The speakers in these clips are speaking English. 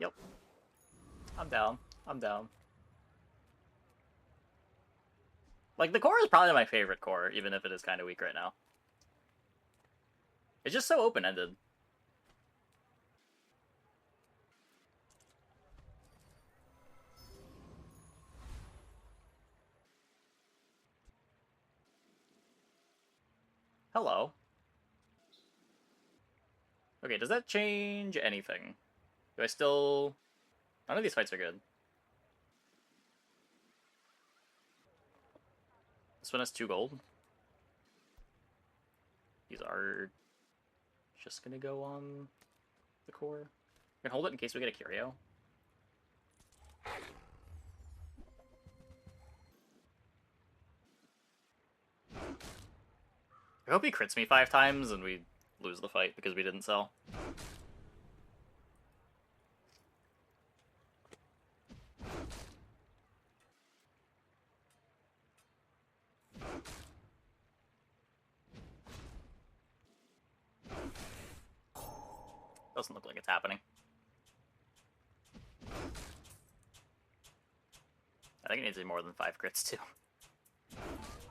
Yep. I'm down. I'm down. Like, the core is probably my favorite core, even if it is kind of weak right now. It's just so open-ended. Hello. Okay, does that change anything? Do I still... None of these fights are good. This one has 2 gold. These are just gonna go on the core. We can hold it in case we get a curio. I hope he crits me 5 times and we lose the fight because we didn't sell. Doesn't look like it's happening. I think it needs to be more than 5 crits too.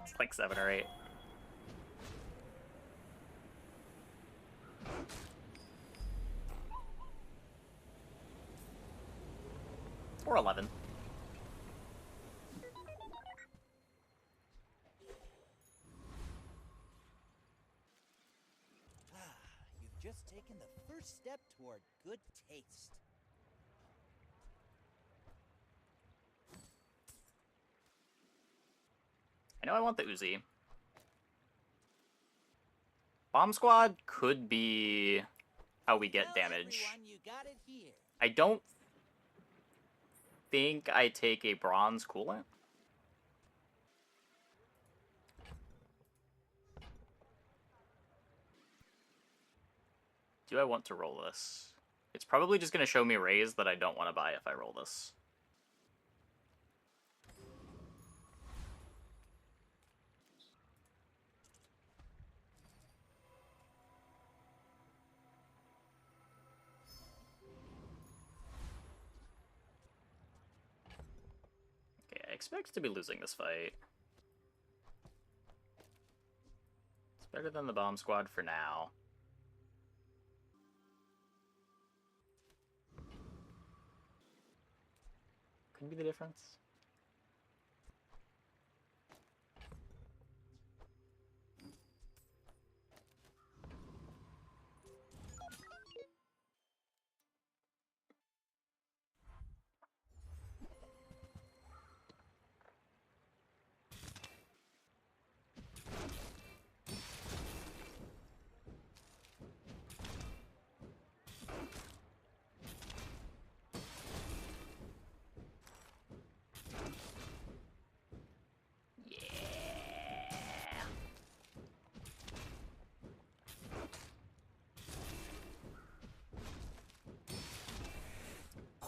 It's like 7 or 8. Or 11. You've just taken the first step toward good taste. I know I want the Uzi. Bomb Squad could be how we get damage. Everyone, you got it here. I don't think I take a bronze coolant. Do I want to roll this? It's probably just going to show me raise that I don't want to buy if I roll this. Okay, I expect to be losing this fight. It's better than the Bomb Squad for now. Couldn't be the difference.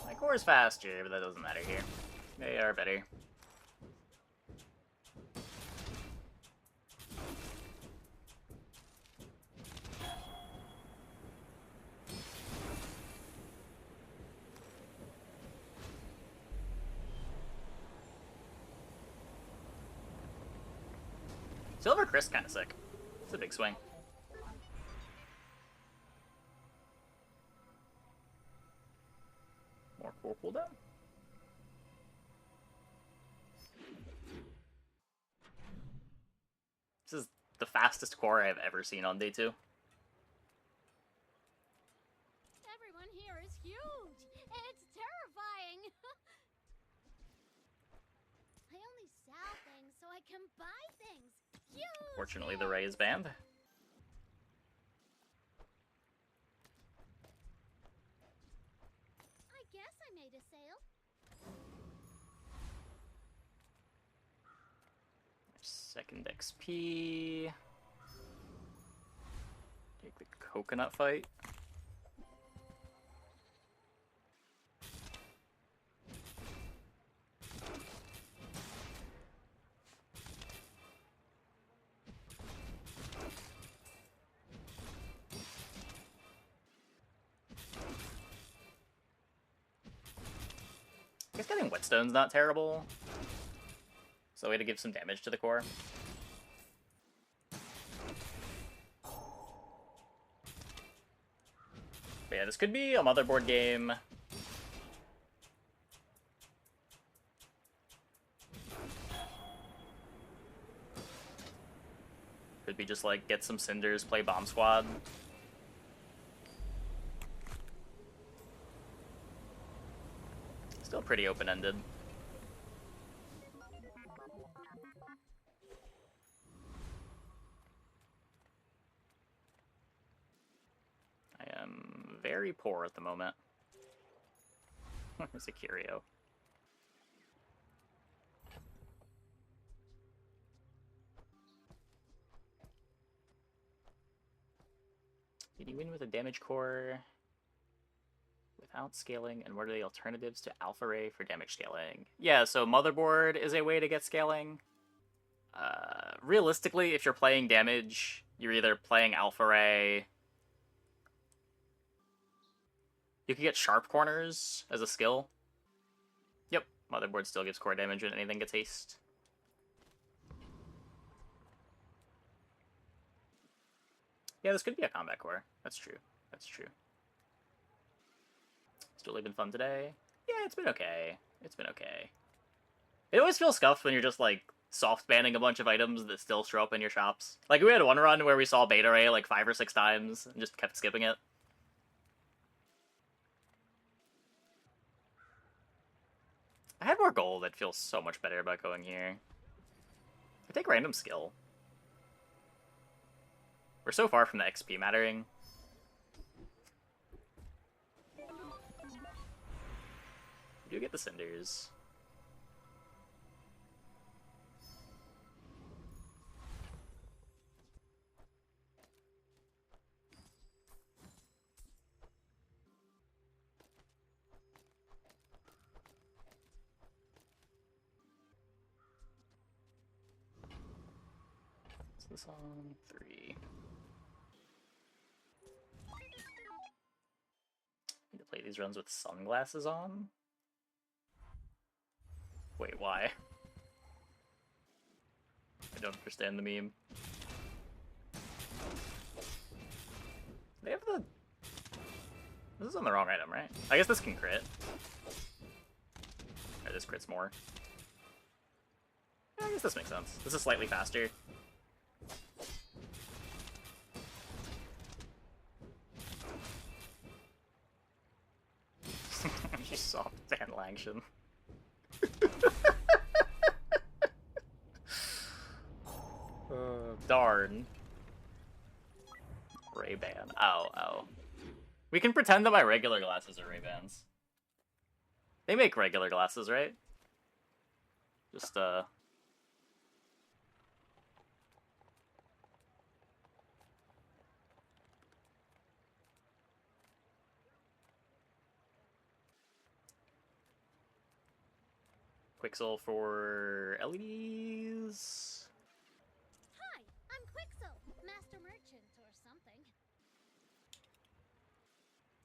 My core is faster, but that doesn't matter here. They are better. Silver Chris kind of sick. It's a big swing. More core cooldown. This is the fastest core I've ever seen on day 2. Everyone here is huge. It's terrifying. I only sell things so I can buy things. Huge. Fortunately, the Ray is banned. I guess I made a sale. Second XP. Take the coconut fight. I guess getting Whetstone's not terrible. So a way to give some damage to the core. But yeah, this could be a motherboard game. Could be just like get some cinders, play Bomb Squad. Still pretty open-ended. I am very poor at the moment. There's a curio. Did you win with a damage core without scaling? And what are the alternatives to Alpha Ray for damage scaling? Yeah, so motherboard is a way to get scaling. Realistically, if you're playing damage, you're either playing Alpha Ray. You can get Sharp Corners as a skill. Yep, motherboard still gives core damage when anything gets haste. Yeah, this could be a combat core. That's true. That's true. Still been fun today. Yeah, it's been okay. It's been okay. It always feels scuffed when you're just, like, soft banning a bunch of items that still show up in your shops. Like, we had one run where we saw Beta Ray, like, 5 or 6 times, and just kept skipping it. I had more gold, I'd feel so much better about going here. I take random skill. We're so far from the XP mattering. We do get the cinders. What's this on? 3. Need to play these runs with sunglasses on? Wait, why? I don't understand the meme. They have the... This is on the wrong item, right? I guess this can crit. Or this crits more. Yeah, I guess this makes sense. This is slightly faster. You saw Van Langshan. Darn. Ray-Ban. Oh. We can pretend that my regular glasses are Ray-Bans. They make regular glasses, right? Just, Quixel for LEDs. Hi, I'm Quixel, Master Merchant or something.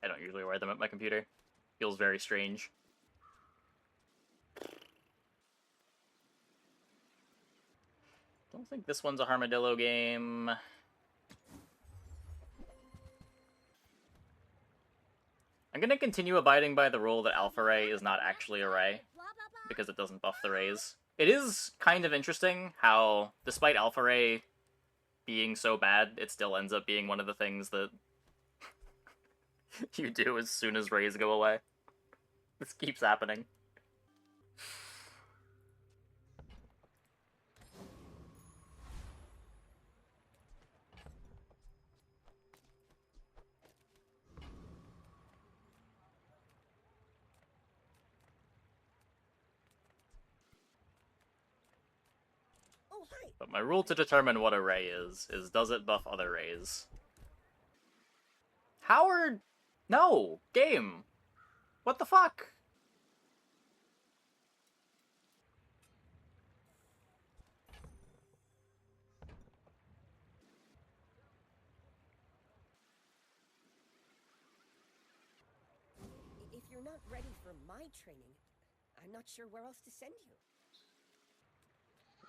I don't usually wear them at my computer. Feels very strange. Don't think this one's a Armadillo game. I'm gonna continue abiding by the rule that Alpha Ray is not actually a Ray, Blah, blah, blah. because it doesn't buff the rays. It is kind of interesting how, despite Alpha Ray being so bad, it still ends up being one of the things that you do as soon as rays go away. This keeps happening. Oh, hi. But my rule to determine what a ray is does it buff other rays? Howard! No! Game! What the fuck? If you're not ready for my training, I'm not sure where else to send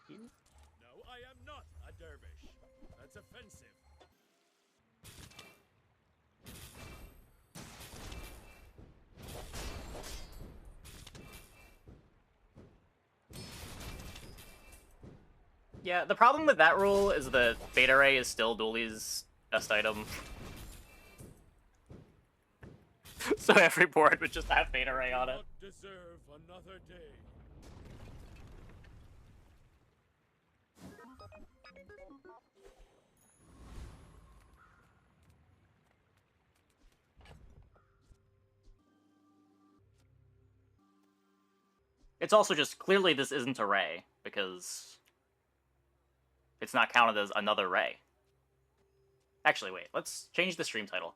you. No, I am not a dervish. That's offensive. Yeah, the problem with that rule is that Beta Ray is still Dooley's best item. So every board would just have Beta Ray on it. Not deserve another day. It's also just, clearly this isn't a Ray, because it's not counted as another Ray. Actually, wait, let's change the stream title.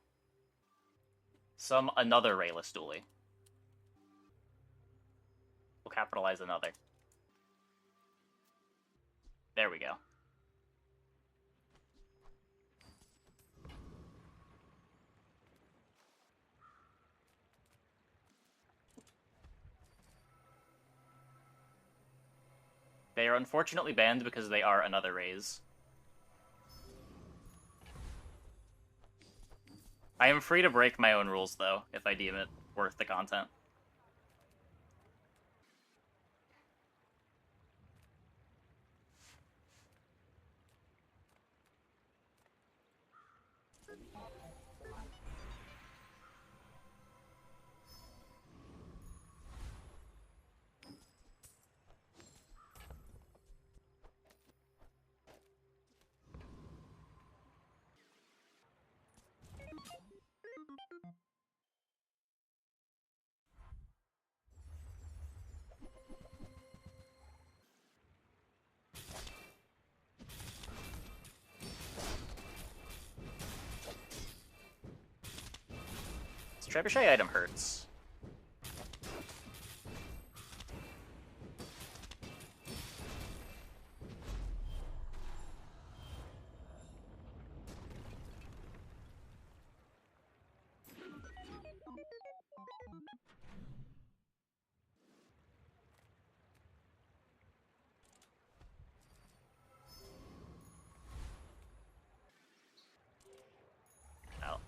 Some another Rayless Dooley. We'll capitalize another. There we go. They are unfortunately banned because they are another Rays. I am free to break my own rules, though, if I deem it worth the content. This trebuchet item hurts. Oh.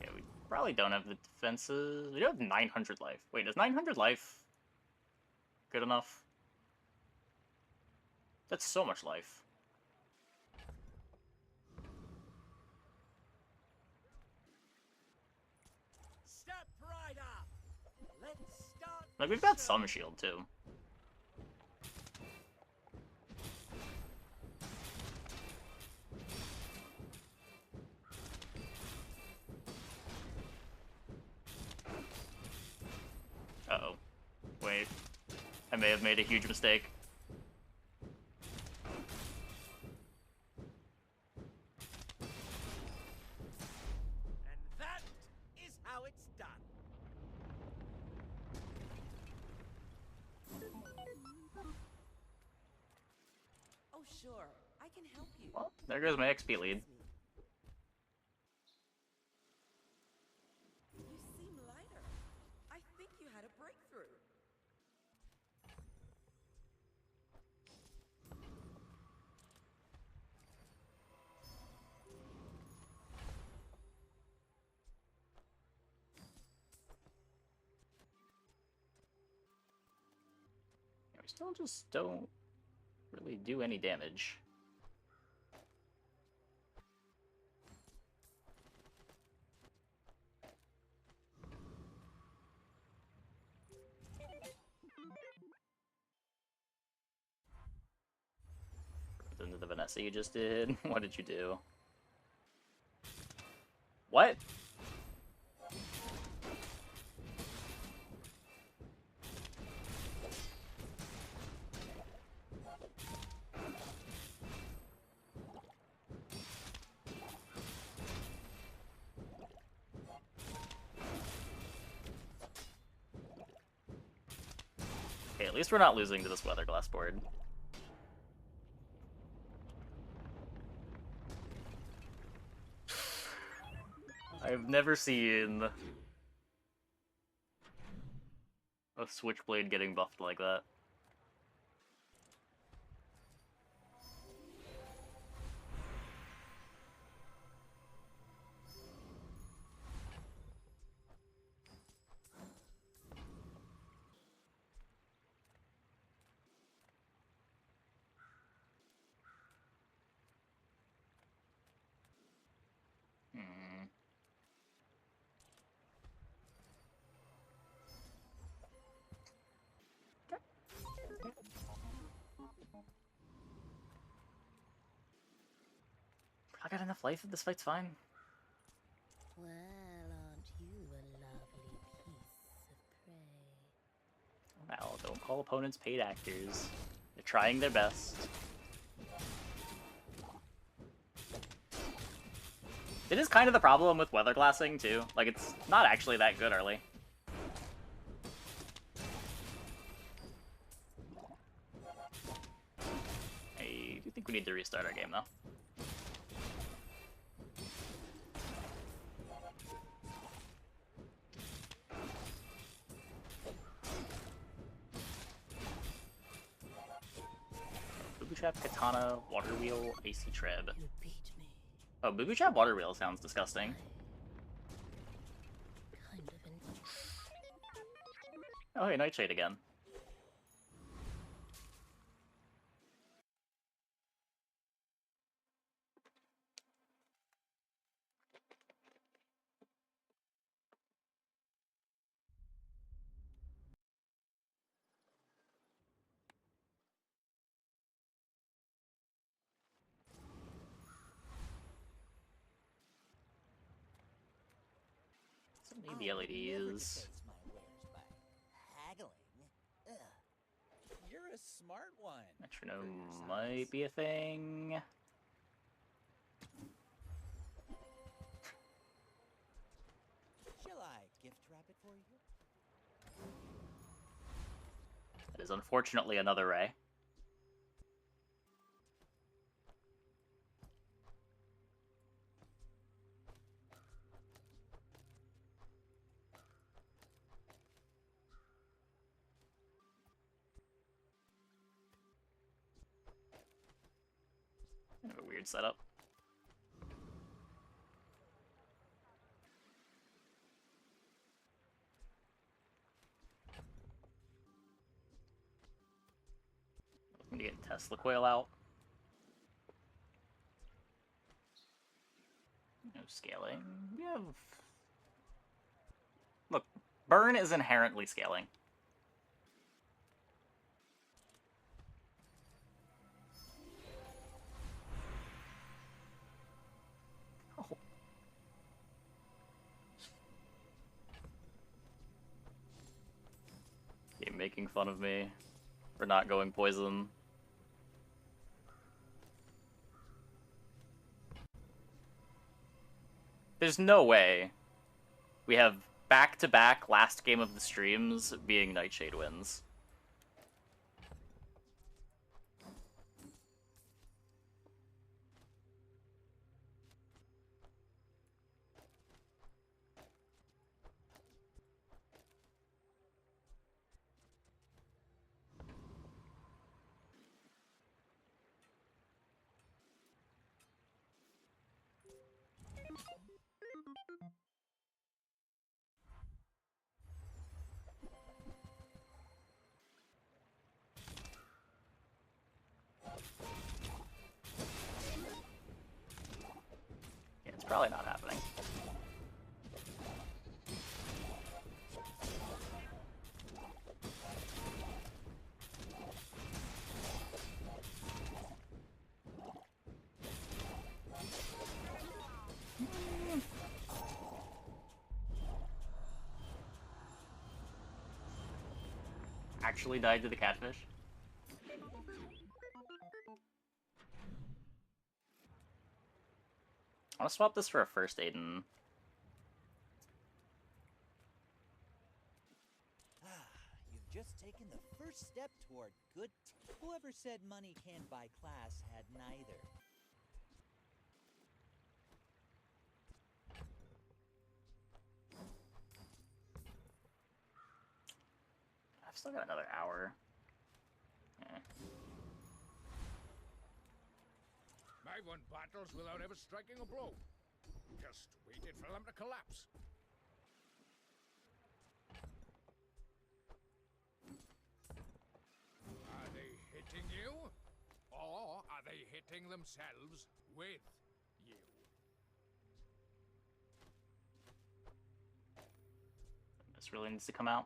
Okay, we probably don't have the defenses. We do have 900 life. Wait, is 900 life good enough? That's so much life. Step right up. Let's start. Like, we've got some shield, too. Uh-oh. Wait. I may have made a huge mistake. And that is how it's done. Oh, sure. I can help you. Well, there goes my XP lead. You seem lighter. I think you had a breakthrough. Yeah, we still just don't really do any damage. Into the Vanessa you just did. What did you do? What? Okay, at least we're not losing to this weather glass board. I've never seen a Switchblade getting buffed like that. I got enough life that this fight's fine. Well, aren't you a lovely piece of prey? Well, don't call opponents paid actors. They're trying their best. It is kind of the problem with weather glassing, too. Like, it's not actually that good early. I do think we need to restart our game, though. Booby Trap, Katana, Water Wheel, Icy Treb. You beat me. Oh, Booby Trap Water Wheel sounds disgusting. Kind of Oh, hey, Nightshade again. So maybe I'll never LEDs. deface my wares by haggling. Ugh. You're a smart one. Metronome for your might size. be a thing. Shall I gift wrap it for you? That is unfortunately another ray. Kind of a weird setup. Looking to get Tesla coil out. No scaling. We have... Look, burn is inherently scaling. Oh. You're making fun of me for not going poison. There's no way we have back-to-back last game of the streams being Nightshade wins. Yeah, it's probably not happening. Actually died to the catfish. I want to swap this for a first aid and... You've just taken the first step toward good. Whoever said money can't buy class had neither. Still got another hour. Eh. I won battles without ever striking a blow. Just waited for them to collapse. Are they hitting you? Or are they hitting themselves with you? This really needs to come out.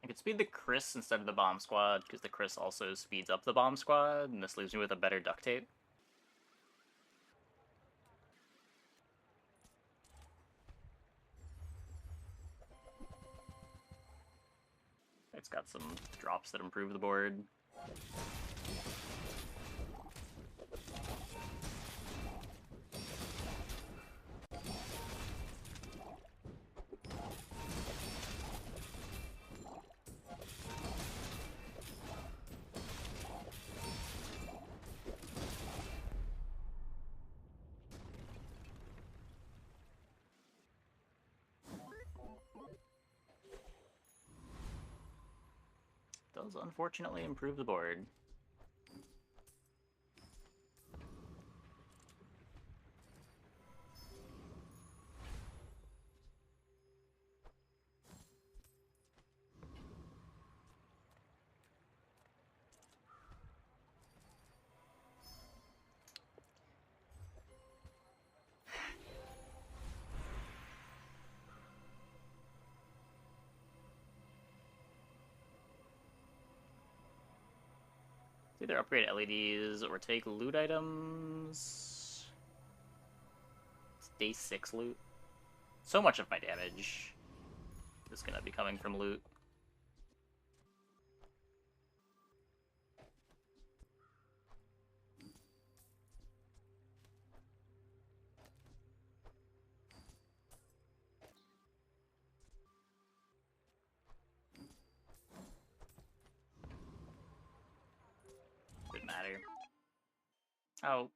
I could speed the Chris instead of the bomb squad, because the Chris also speeds up the bomb squad, and this leaves me with a better duct tape. It's got some drops that improve the board. Does unfortunately improve the board. Either upgrade LEDs or take loot items. It's day 6 loot. So much of my damage is gonna be coming from loot. Didn't matter. Oh.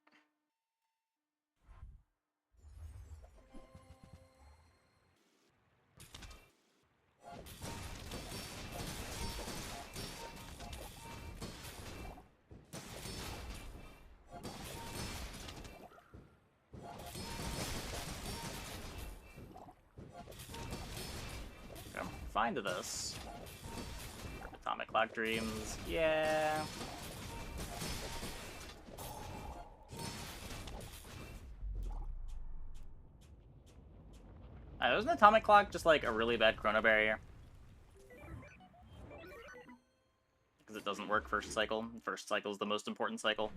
I'm fine to this. Atomic Clock Dreams, yeah. Was an Atomic Clock just like a really bad Chrono Barrier? Because it doesn't work first cycle. First cycle is the most important cycle.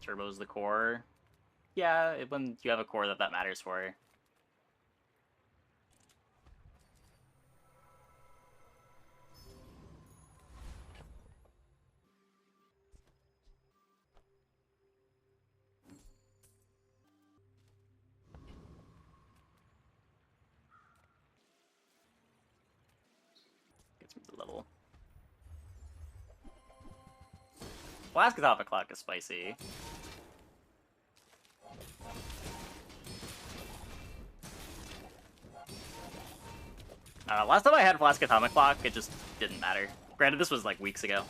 Turbo's the core. Yeah, when you have a core that matters for. Gets me to level. Flask Atomic Clock is spicy. Last time I had Flask Atomic Clock, it just didn't matter. Granted, this was like weeks ago.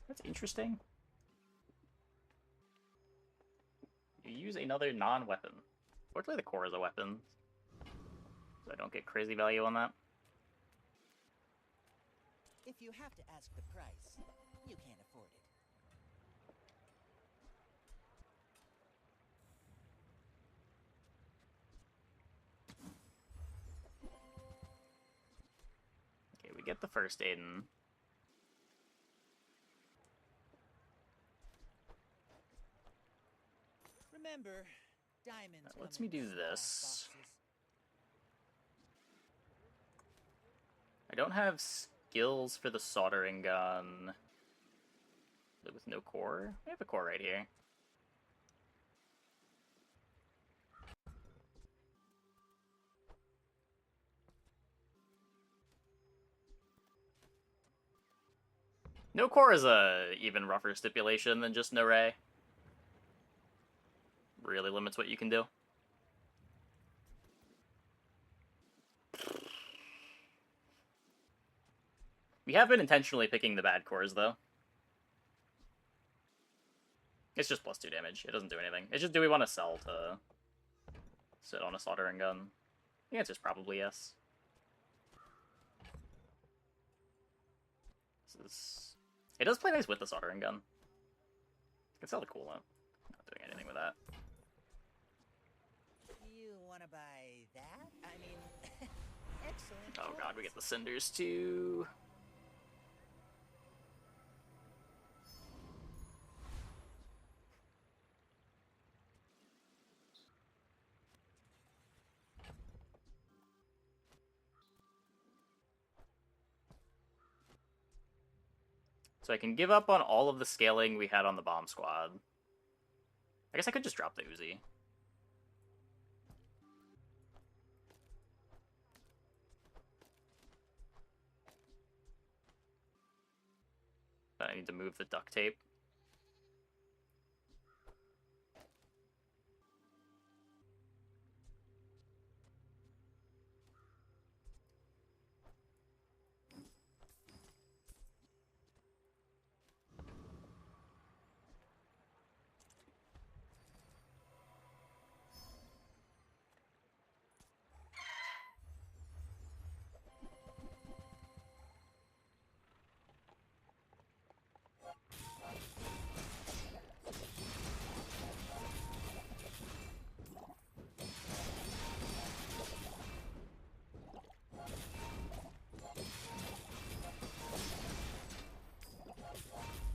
That's interesting. another non-weapon. Fortunately, the core is a weapon, so I don't get crazy value on that. If you have to ask the price, you can't afford it. Okay, we get the first aid in. Remember, diamonds That come lets me in do small this. boxes. I don't have skills for the soldering gun. With no core? We have a core right here. No core is a even rougher stipulation than just no ray. Really limits what you can do. We have been intentionally picking the bad cores, though. It's just +2 damage. It doesn't do anything. It's just, do we want to sell to sit on a soldering gun? The answer's probably yes. It does play nice with the soldering gun. I can sell the coolant. Not doing anything with that. You want to buy that? I mean, excellent. Oh god, we choice. get the cinders too. So I can give up on all of the scaling we had on the bomb squad. I guess I could just drop the Uzi. But I need to move the duct tape.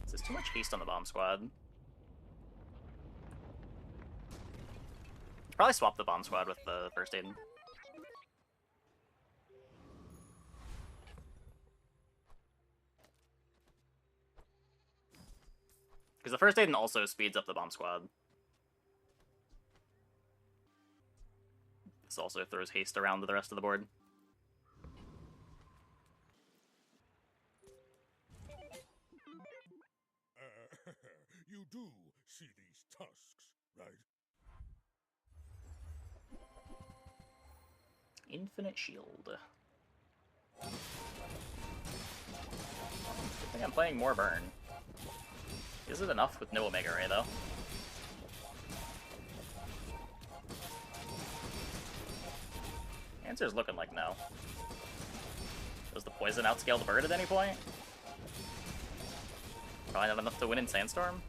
There's too much haste on the bomb squad. Probably swap the bomb squad with the first aid. Because the first aid also speeds up the bomb squad. This also throws haste around to the rest of the board. You do see these tusks, right? Infinite shield. I think I'm playing more burn. Is it enough with no Omega Ray, though? Answer's looking like no. Does the poison outscale the bird at any point? Probably not enough to win in Sandstorm?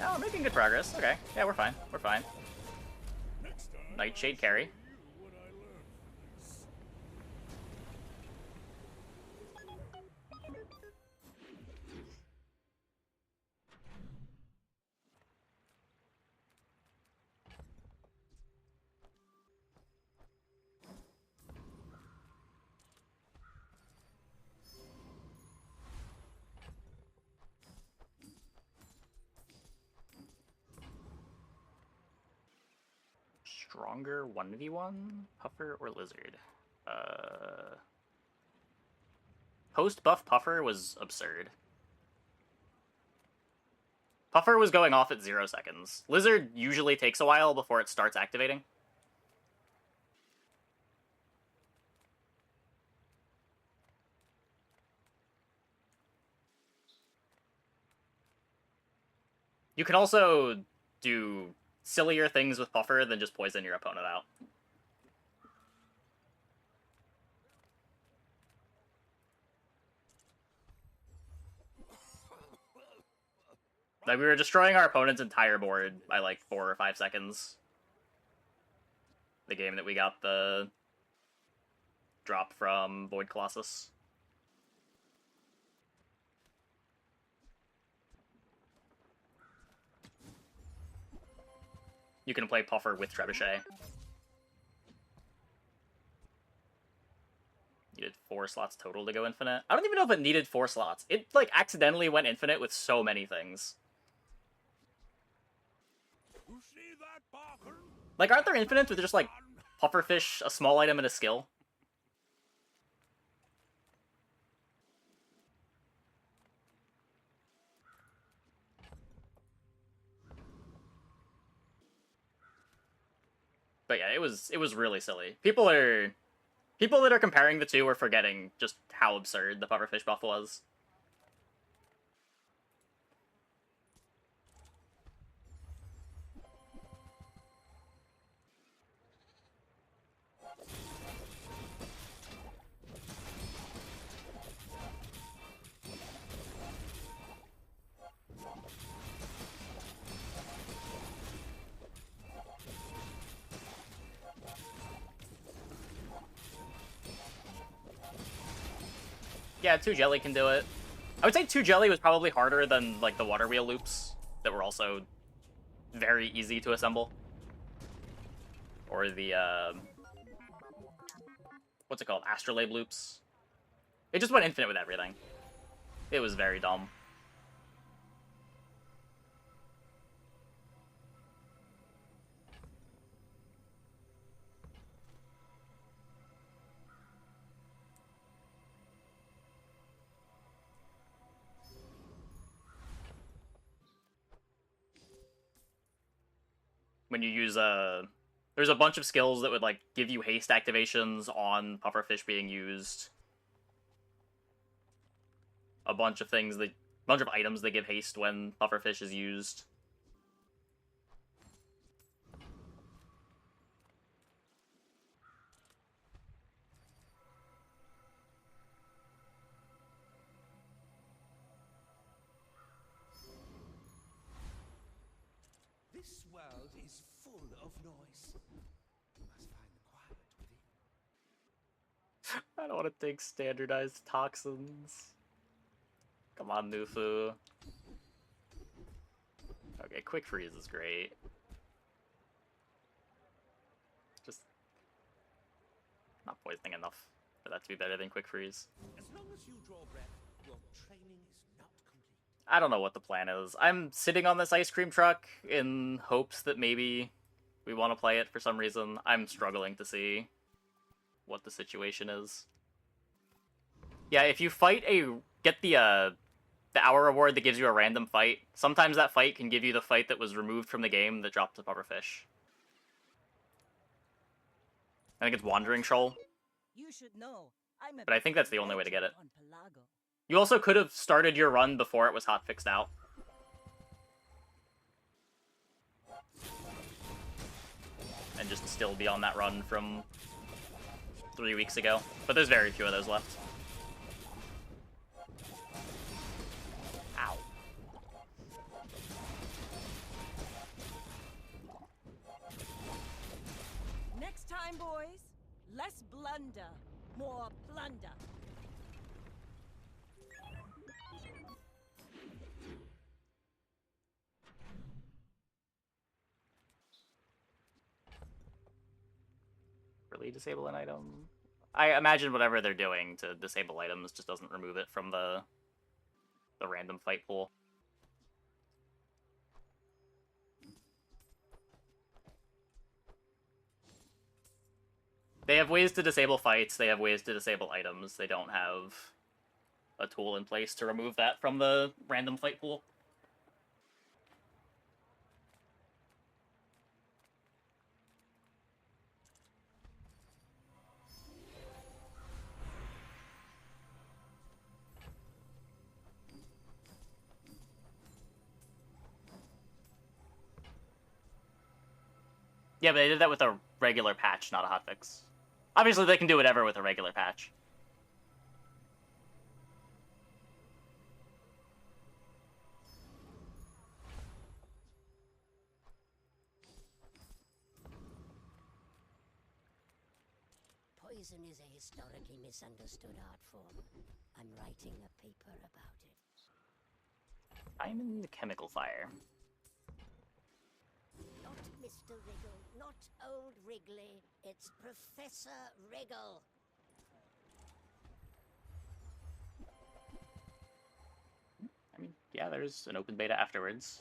Oh, we're making good progress. Okay. Yeah, we're fine. We're fine. Nightshade carry. Stronger 1v1? Puffer or Lizard? Post-buff Puffer was absurd. Puffer was going off at 0 seconds. Lizard usually takes a while before it starts activating. You can also do sillier things with Puffer than just poison your opponent out. Like, we were destroying our opponent's entire board by, like, 4 or 5 seconds. The game that we got the drop from Void Colossus. You can play Puffer with Trebuchet. Needed 4 slots total to go infinite. I don't even know if it needed 4 slots. It, like, accidentally went infinite with so many things. You see that, Barker? Like, aren't there infinites with just, like, Pufferfish, a small item, and a skill? But yeah, it was really silly. People that are comparing the two are forgetting just how absurd the Pufferfish buff was. Yeah, 2 Jelly can do it. I would say 2 Jelly was probably harder than, like, the Water Wheel loops that were also very easy to assemble. Or the, what's it called? Astrolabe loops. It just went infinite with everything. It was very dumb. When you use there's a bunch of skills that would, like, give you haste activations on Pufferfish being used. A bunch of items that give haste when Pufferfish is used. This world is full of noise. You must find the quiet within. I don't want to take standardized toxins. Come on, Nufu. Okay, Quick Freeze is great. Just not poisoning enough for that to be better than Quick Freeze. As long as you draw breath, your training is not complete. I don't know what the plan is. I'm sitting on this ice cream truck in hopes that maybe we want to play it for some reason. I'm struggling to see what the situation is. Yeah, if you fight get the hour reward that gives you a random fight, sometimes that fight can give you the fight that was removed from the game that dropped the Pufferfish. I think it's Wandering Shoal. You should know. But I think that's the only way to get it. On Pelago. You also could have started your run before it was hotfixed out. And just still be on that run from 3 weeks ago. But there's very few of those left. Ow. Next time, boys, less blunder, more plunder. Really disable an item? I imagine whatever they're doing to disable items just doesn't remove it from the random fight pool. They have ways to disable fights, they have ways to disable items, they don't have a tool in place to remove that from the random fight pool. Yeah, but they did that with a regular patch, not a hotfix. Obviously, they can do whatever with a regular patch. Poison is a historically misunderstood art form. I'm writing a paper about it. I'm in the chemical fire. Not Mr. Wriggle, not old Wrigley. It's Professor Wriggle. I mean, yeah, there's an open beta afterwards.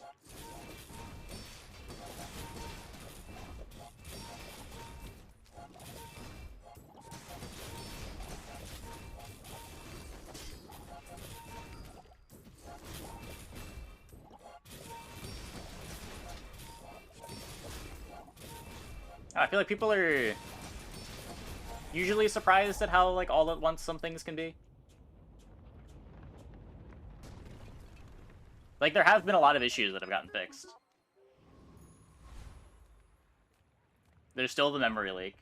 I feel like people are usually surprised at how, like, all at once some things can be. Like, there have been a lot of issues that have gotten fixed. There's still the memory leak.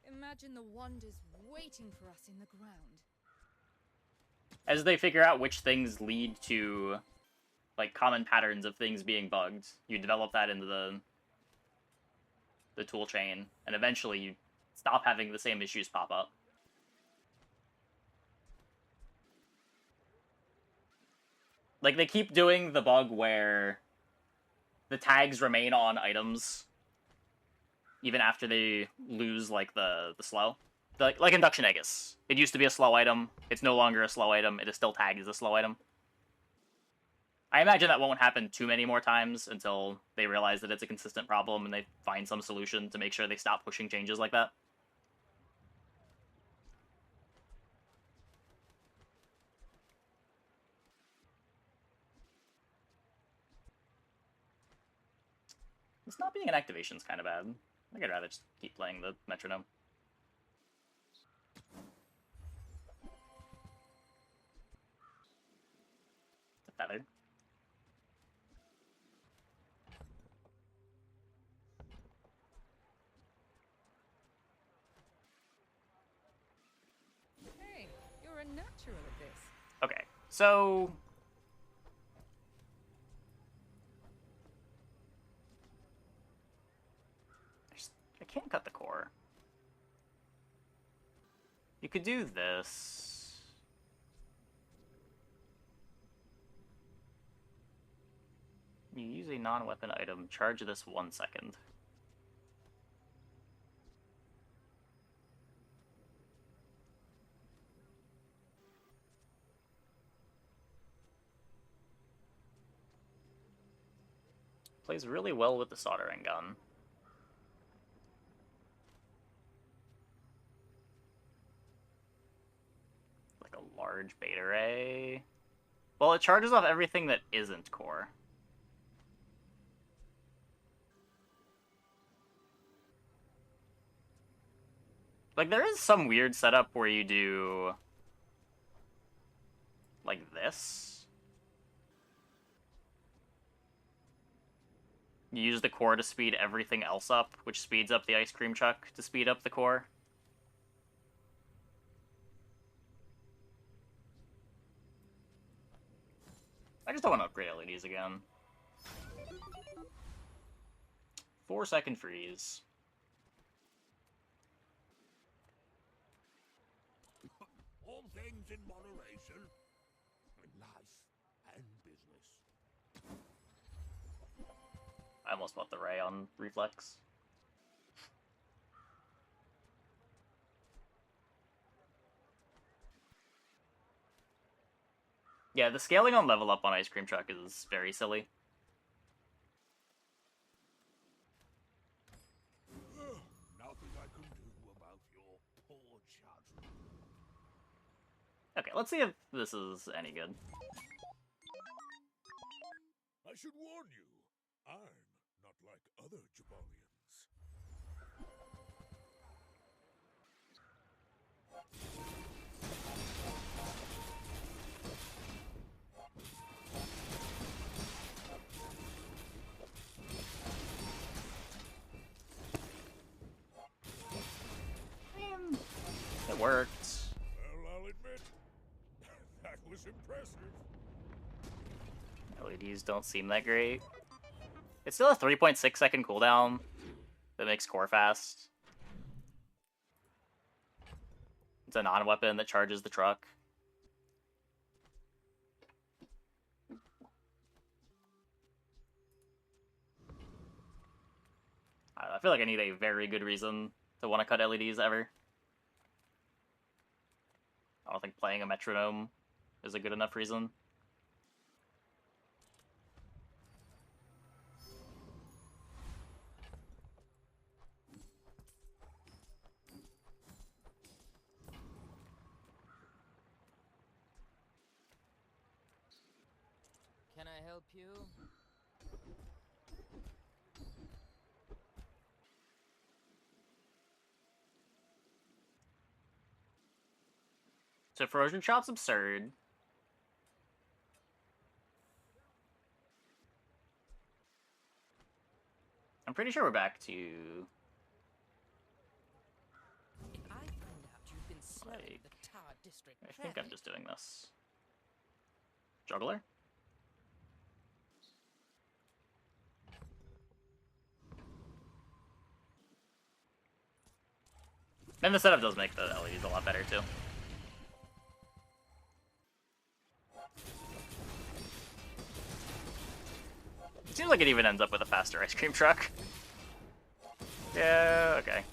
Imagine the wonders waiting for us in the ground. As they figure out which things lead to, like, common patterns of things being bugged, you develop that into the tool chain, and eventually you stop having the same issues pop up. Like, they keep doing the bug where the tags remain on items even after they lose, like, the slow. Like Induction Aegis. It used to be a slow item. It's no longer a slow item. It is still tagged as a slow item. I imagine that won't happen too many more times until they realize that it's a consistent problem and they find some solution to make sure they stop pushing changes like that. This not being an activation is kind of bad. I think I'd rather just keep playing the metronome. It's a feather. Hey, you're a natural at this. Okay, so I can't cut the core. You could do this. You use a non-weapon item, charge this 1 second. Plays really well with the soldering gun. Like a large beta ray. Well, it charges off everything that isn't core. Like, there is some weird setup where you do like this. You use the core to speed everything else up, which speeds up the ice cream truck to speed up the core. I just don't want to upgrade LEDs again. 4-second freeze. All things in moderation. In life and business. I almost bought the ray on reflex. Yeah, the scaling on level up on Ice Cream Truck is very silly. Nothing I can do about your poor children. Okay, let's see if this is any good. I should warn you, I'm not like other Jabalians. worked. Well, I'll admit, that was impressive. LEDs don't seem that great. It's still a 3.6 second cooldown that makes core fast. It's a non-weapon that charges the truck. I feel like I need a very good reason to want to cut LEDs ever. I don't think playing a metronome is a good enough reason. Can I help you? So Frozen Shot's absurd. I'm pretty sure we're back to... If I find out you've been slowing Like, the Tar District I think I'm traffic, just doing this. Juggler? And the setup does make the LEDs a lot better, too. It seems like it even ends up with a faster ice cream truck. Yeah, okay.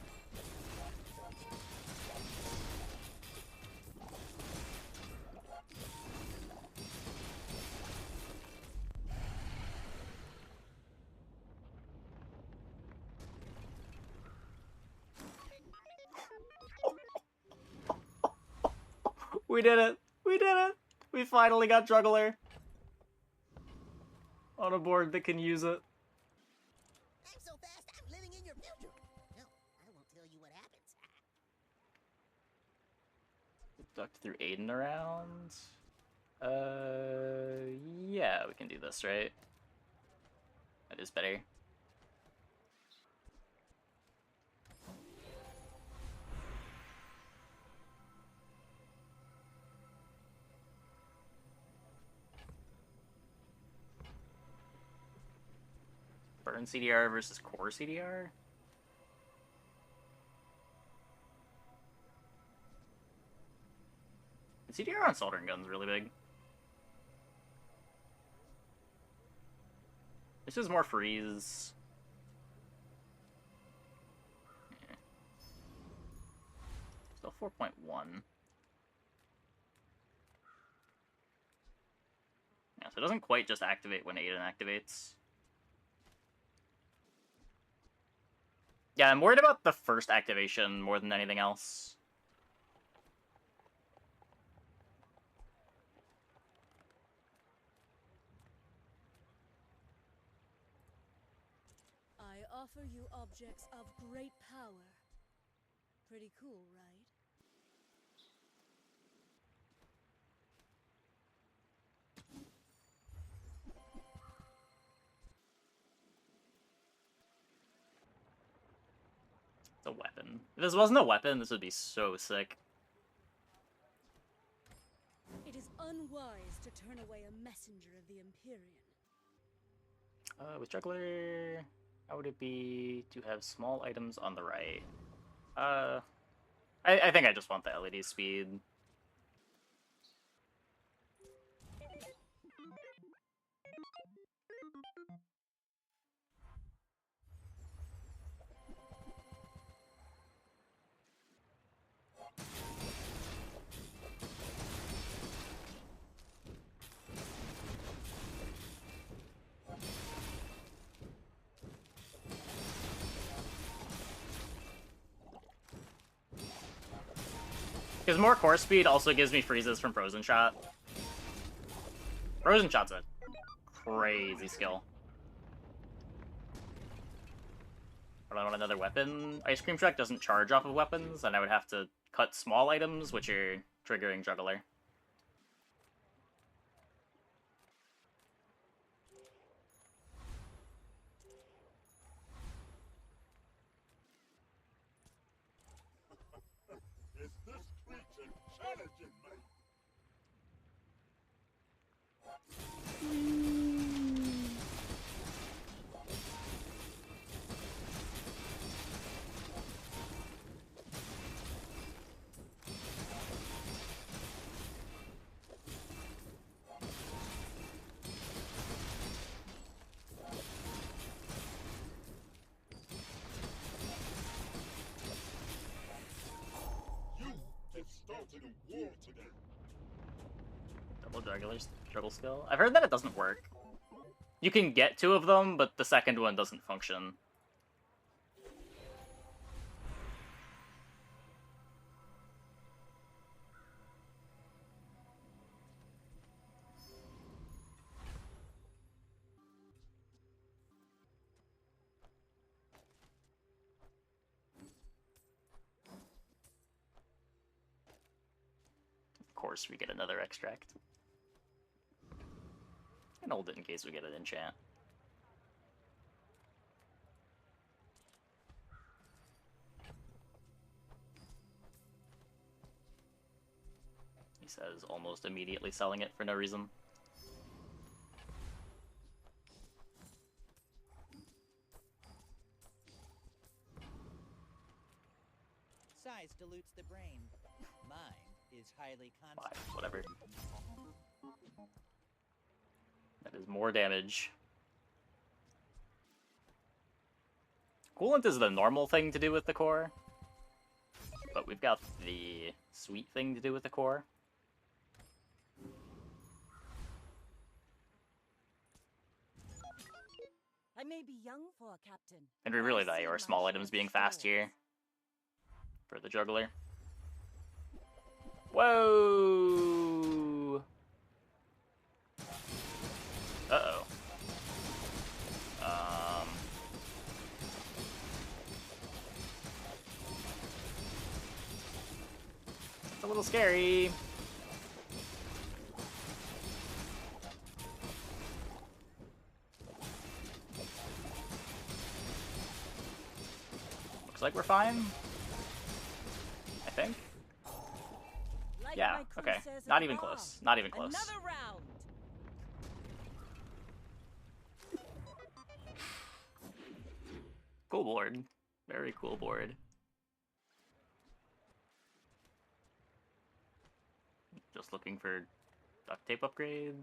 We did it! We did it! We finally got Juggler on a board that can use it. I'm so fast, I'm living in your future. No, I won't tell you what happens. Ducked through Aiden around. Yeah, we can do this, right? That is better. Burn CDR versus core CDR? The CDR on Soldering Gun's really big. This is more freeze. Yeah. Still 4.1. Yeah, so it doesn't quite just activate when Aiden activates. Yeah, I'm worried about the first activation more than anything else. I offer you objects of great power. Pretty cool, right? It's a weapon. If this wasn't a weapon, this would be so sick. It is unwise to turn away a messenger of the Empyrean. With Juggler, how would it be to have small items on the right? I think I just want the LED speed. Because more core speed also gives me freezes from Frozen Shot. Frozen Shot's a crazy skill. But I want another weapon. Ice Cream Truck doesn't charge off of weapons, and I would have to cut small items, which are triggering Juggler. Is this Double jugglers, juggle skill. I've heard that it doesn't work. You can get 2 of them, but the second one doesn't function. Of course, we get another extract. And hold it in case we get an enchant. He says almost immediately selling it for no reason. Size dilutes the brain. Mind is highly Why, constant. whatever. That is more damage. Coolant is the normal thing to do with the core. But we've got the sweet thing to do with the core. I may be young for a captain. And we but really I've value seen our my small share items of being fast storms. here. For the juggler. Whoa! Uh-oh. It's a little scary. Looks like we're fine. I think. Like Yeah, my crew okay. says at Not the even bar, close. Not even close. Another round. Cool board. Very cool board. Just looking for duct tape upgrade.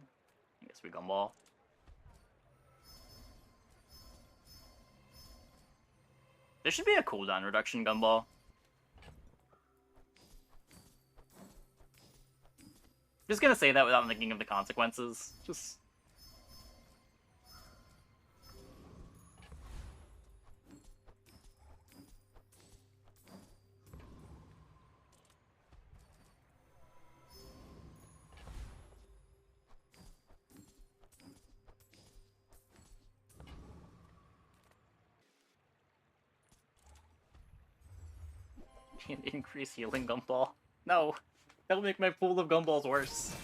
I guess we gumball. There should be a cooldown reduction gumball. Just gonna say that without thinking of the consequences. Just... increase healing gumball. No, that'll make my pool of gumballs worse.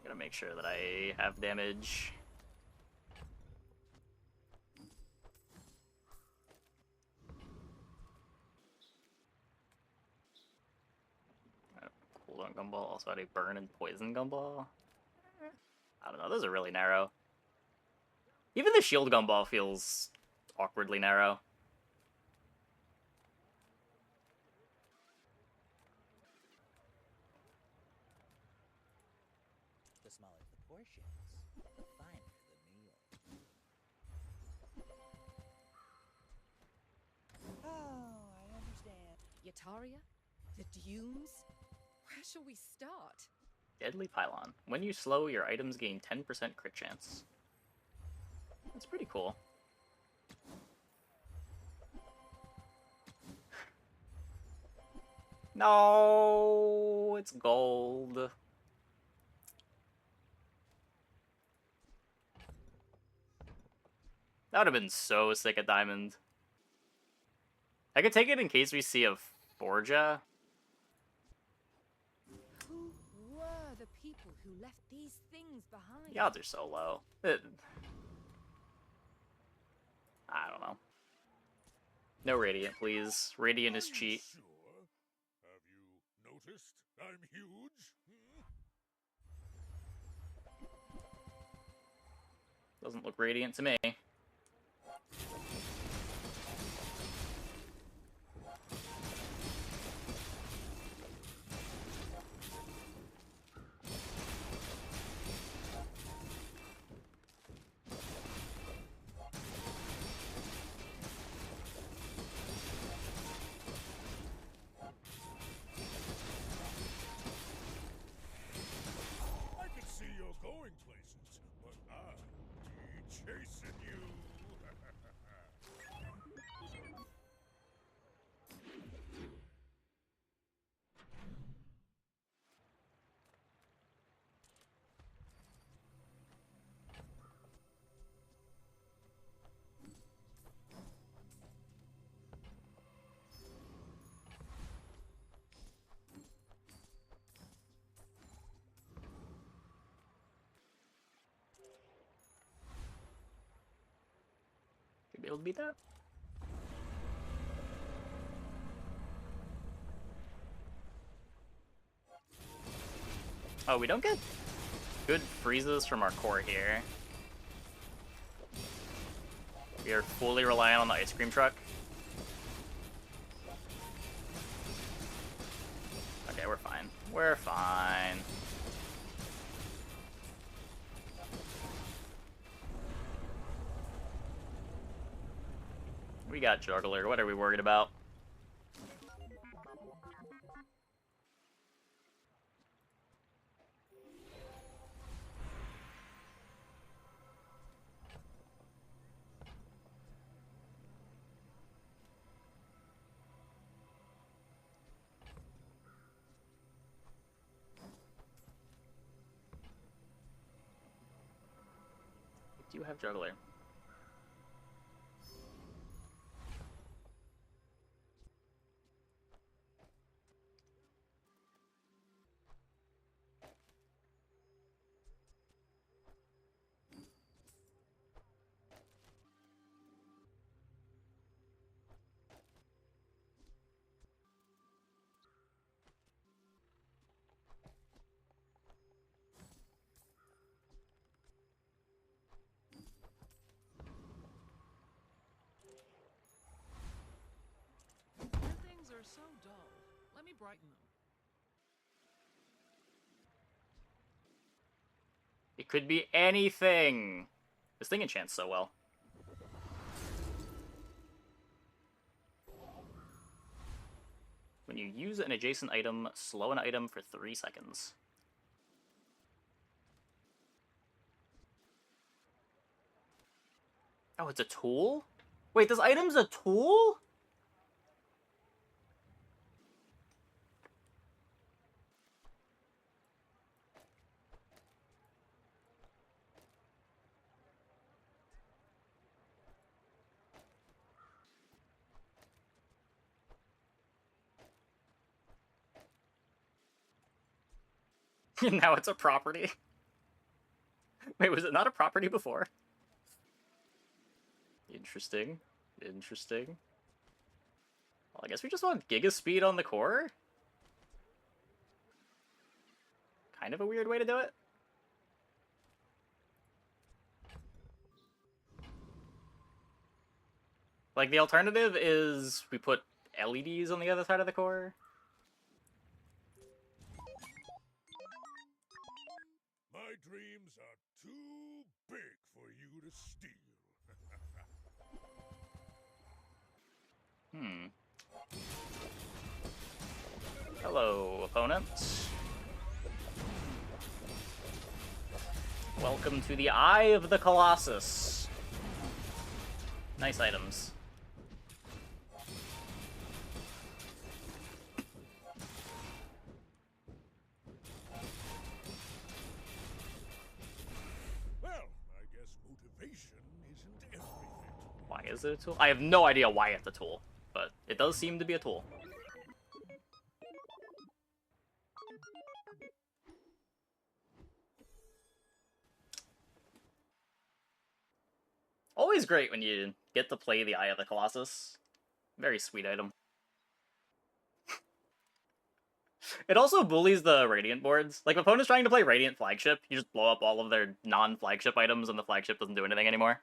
Gotta make sure that I have damage. Cooldown gumball, also had a burn and poison gumball. I don't know, those are really narrow. Even the shield gumball feels awkwardly narrow. The smaller the portions, the finer the meal. Oh, I understand. Yataria? The dunes? Where shall we start? Deadly Pylon. When you slow, your items gain 10% crit chance. That's pretty cool. No, it's gold. That would have been so sick at diamond. I could take it in case we see a Forja. Who were the people who left these things behind? The odds are so low. I don't know. No Radiant, please. Radiant is cheat. Sure. Have you noticed I'm huge? Doesn't look Radiant to me. I can see you're going places, but I'll be chasing you. Should be able to beat that. Oh, we don't get good freezes from our core here. We are fully reliant on the ice cream truck. Okay, we're fine. We're fine. We got Juggler. What are we worried about? We do have Juggler. Your things are so dull. Let me brighten them. It could be anything. This thing enchants so well. When you use an adjacent item, slow an item for 3 seconds. Oh, it's a tool? Wait, this item's a tool? Now it's a property. Wait, was it not a property before? Interesting. Interesting. Well, I guess we just want Giga Speed on the core? Kind of a weird way to do it. Like, the alternative is we put LEDs on the other side of the core. My dreams are too big for you to steal. Hello, opponent. Welcome to the Eye of the Colossus. Nice items. isn't everything. Why is it a tool? I have no idea why it's a tool, but it does seem to be a tool. Always great when you get to play the Eye of the Colossus. Very sweet item. It also bullies the Radiant boards. Like, if opponents trying to play Radiant Flagship, you just blow up all of their non-flagship items and the flagship doesn't do anything anymore.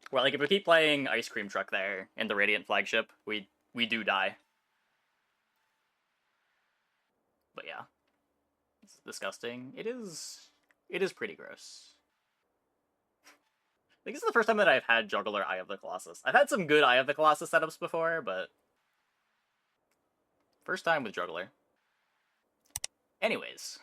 Where, like, if we keep playing Ice Cream Truck there in the Radiant Flagship, we do die. But yeah. It's disgusting. It is pretty gross. I think this is the first time that I've had Juggler Eye of the Colossus. I've had some good Eye of the Colossus setups before, but first time with Juggler. Anyways.